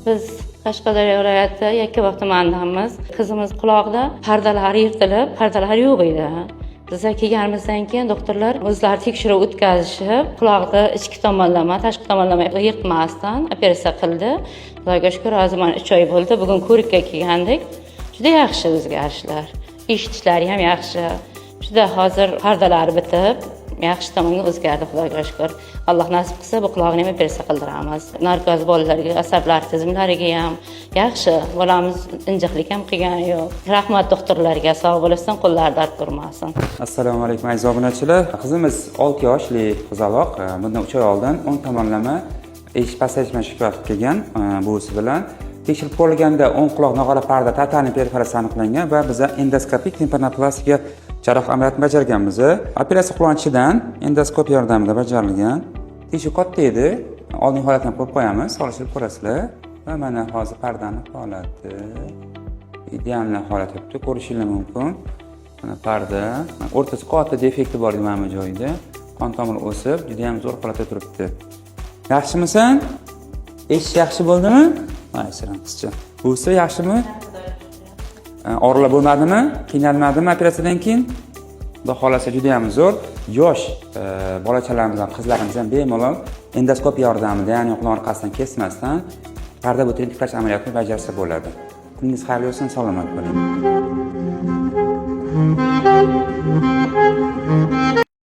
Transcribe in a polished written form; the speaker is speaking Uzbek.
Biz Qashqadaryo viloyati Yakkabog' tumanidamiz. Qizimiz quloqda pardalari yirtilib, pardalari yo'q edi. Bizga kelganimizdan keyin doktorlar o'zlari tekshiruv o'tkazishib, quloqni ichki tomonlama, tashqi tomonlama yirtmasdan operatsiya qildi. Xudoga shukr, hozir mana 3 oy bo'ldi. Bugun ko'rikka kelgandik. Juda yaxshi o'zgarishlar. Eshitishlari ham yaxshi. Juda hozir pardalari bitib, yaxshi tomonga o'zgardi, Xudoga shukr. Alloh nasib qilsa bu quloqni ham operatsiya qildiramiz. Narkoz bolalarga, asablar tizimlariga ham yaxshi. Bolamiz injiqlik ham qilgani yo'q. Rahmat doktorlarga, sog' bo'lsin, qo'llari dard ko'rmasin. Assalomu alaykum aziz obunachilar. Qizimiz 6 yoshli qizaloq. Bundan 3 oy oldin 10 tomonlama eshik pasayishma shikoyat qilgan buvisi bilan. Tekshirib ko'rilganda o'ng quloq nog'ora parda tataniy perforatsiyasi aniqlangan va biz endoskopik timpanoplastika jarroh amaliyotini bajarganmiz. Operatsiya qulonchishidan endoskop yordamida bajarilgan. Teshik katta edi. Oldingi holatini qo'yib qo'yamiz, solishtirib ko'rasizlar. Va mana hozir pardani holati ideal holat deb ko'rishingiz mumkin. Mana parda, o'rtasi katta defekti bor mana bu joyda. Qon tomiri o'sib, juda ham zo'r holatda turibdi. Yaxshimisan? Eshitish yaxshi bo'ldimi? Maysaram qizcha. Buvisi yaxshimi? Og'riqlar bo'lmadimi? Qiynalmadimi operatsiyadan keyin? Xudo xolasa juda ham zo'r. Yosh bolachalarimiz ham, qizlarimiz ham bemalol endoskop yordamida, ya'ni quloq orqasidan kesmasdan parda butun tiklash amaliyotini bajarsa bo'ladi. Kuningiz xayrli bo'lsin, salomat bo'ling.